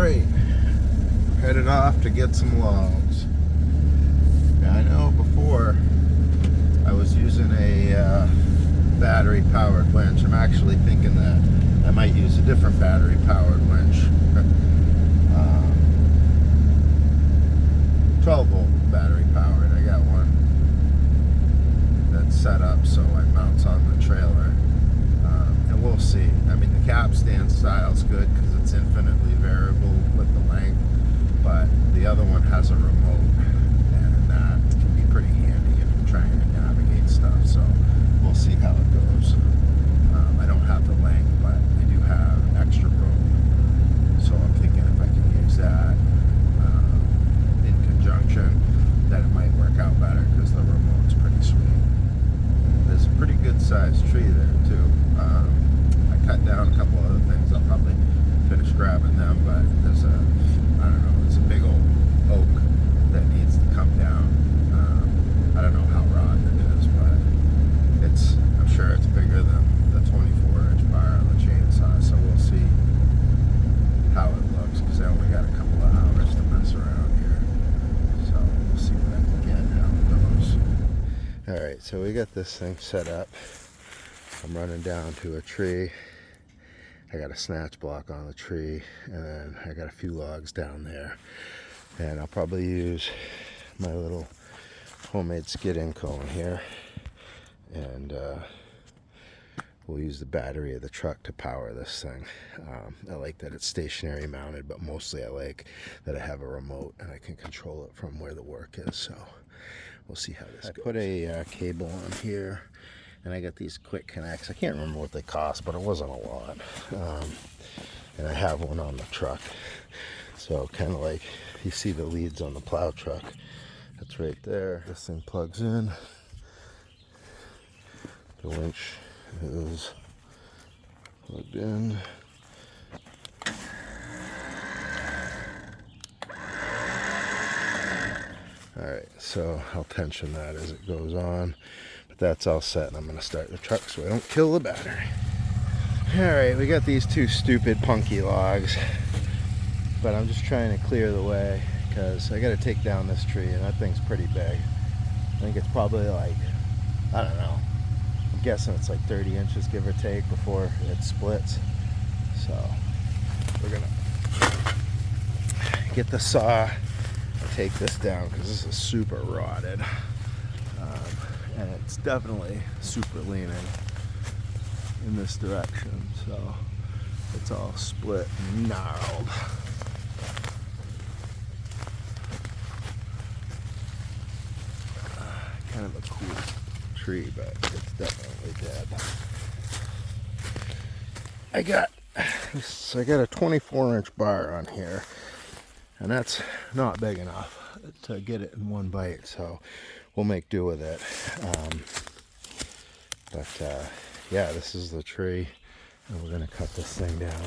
Alright, headed off to get some logs. Now I know before I was using a battery powered winch. I'm actually thinking that I might use a different battery powered winch. 12 volt battery powered. I got one that's set up so it mounts on the trailer. And we'll see. I mean, the capstan style's good because it's infinitely variable with the length, but the other one has a remote, and that can be pretty handy if you're trying to navigate stuff. So we'll see how it goes. I don't have the length, but I do have extra room, so I'm thinking if I can use that in conjunction, that it might work out better because the remote's pretty sweet. There's a pretty good sized tree there too. I cut down a couple other things. I'll probably finish grabbing them, but there's there's a big old oak that needs to come down. I don't know how rotten it is, but I'm sure it's bigger than the 24-inch bar on the chainsaw, so we'll see how it looks, because I only got a couple of hours to mess around here. So we'll see what I can get, how it goes. Alright, so we got this thing set up. I'm running down to a tree. I got a snatch block on the tree, and then I got a few logs down there. And I'll probably use my little homemade skid-in cone here, and we'll use the battery of the truck to power this thing. I like that it's stationary mounted, but mostly I like that I have a remote and I can control it from where the work is. So we'll see how this goes. I put a cable on here, and I got these quick connects. I can't remember what they cost, but it wasn't a lot. And I have one on the truck. So kind of like you see the leads on the plow truck. That's right there. This thing plugs in. The winch is plugged in. Alright, so I'll tension that as it goes on. But that's all set, and I'm going to start the truck so I don't kill the battery. Alright, we got these two stupid punky logs. But I'm just trying to clear the way, because I got to take down this tree, and that thing's pretty big. I think it's probably like, I don't know, I'm guessing it's like 30 inches give or take before it splits. So we're going to get the saw and take this down, because this is super rotted. And it's definitely super leaning in this direction, so it's all split and gnarled. Kind of a cool tree, but it's definitely dead. I got a 24-inch bar on here, and that's not big enough to get it in one bite, so we'll make do with it. Yeah, this is the tree, and we're gonna cut this thing down.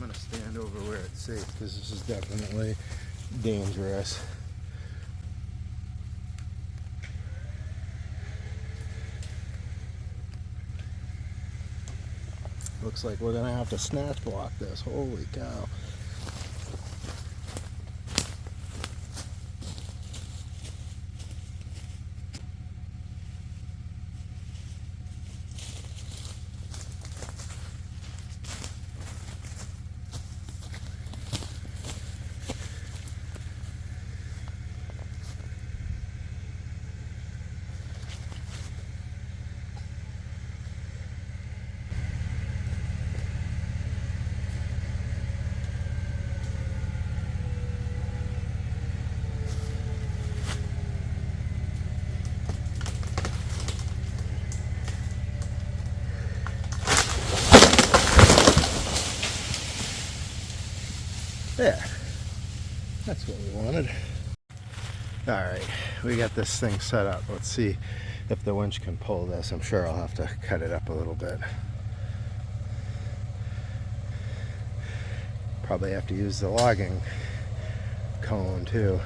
want to stand over where it's safe, because this is definitely dangerous. Looks like we're gonna have to snatch block this. Holy cow. There, that's what we wanted. All right, we got this thing set up. Let's see if the winch can pull this. I'm sure I'll have to cut it up a little bit. Probably have to use the logging cone too.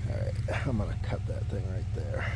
Alright, I'm gonna cut that thing right there.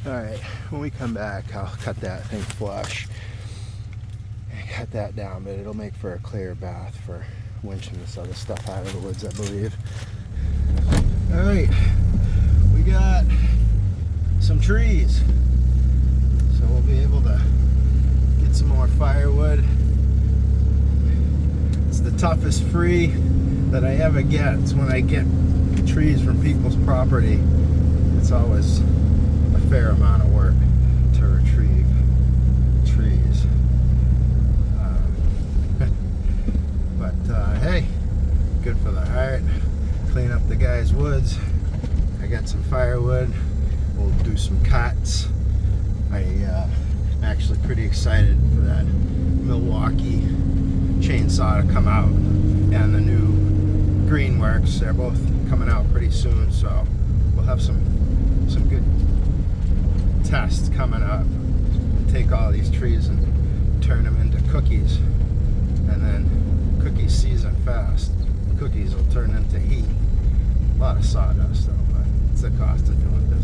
Alright, when we come back, I'll cut that thing flush and cut that down, but it'll make for a clear bath for winching this other stuff out of the woods, I believe. Alright, we got some trees, so we'll be able to get some more firewood. It's the toughest free that I ever get. It's when I get trees from people's property. It's always a fair amount of work to retrieve trees. But hey, good for the heart. Clean up the guy's woods. I got some firewood. We'll do some cuts. I'm actually pretty excited for that Milwaukee chainsaw to come out and the new Greenworks. They're both coming out pretty soon, so we'll have some good tests coming up. Take all these trees and turn them into cookies, and then cookies season fast. Cookies will turn into heat. A lot of sawdust though, but it's the cost of doing business.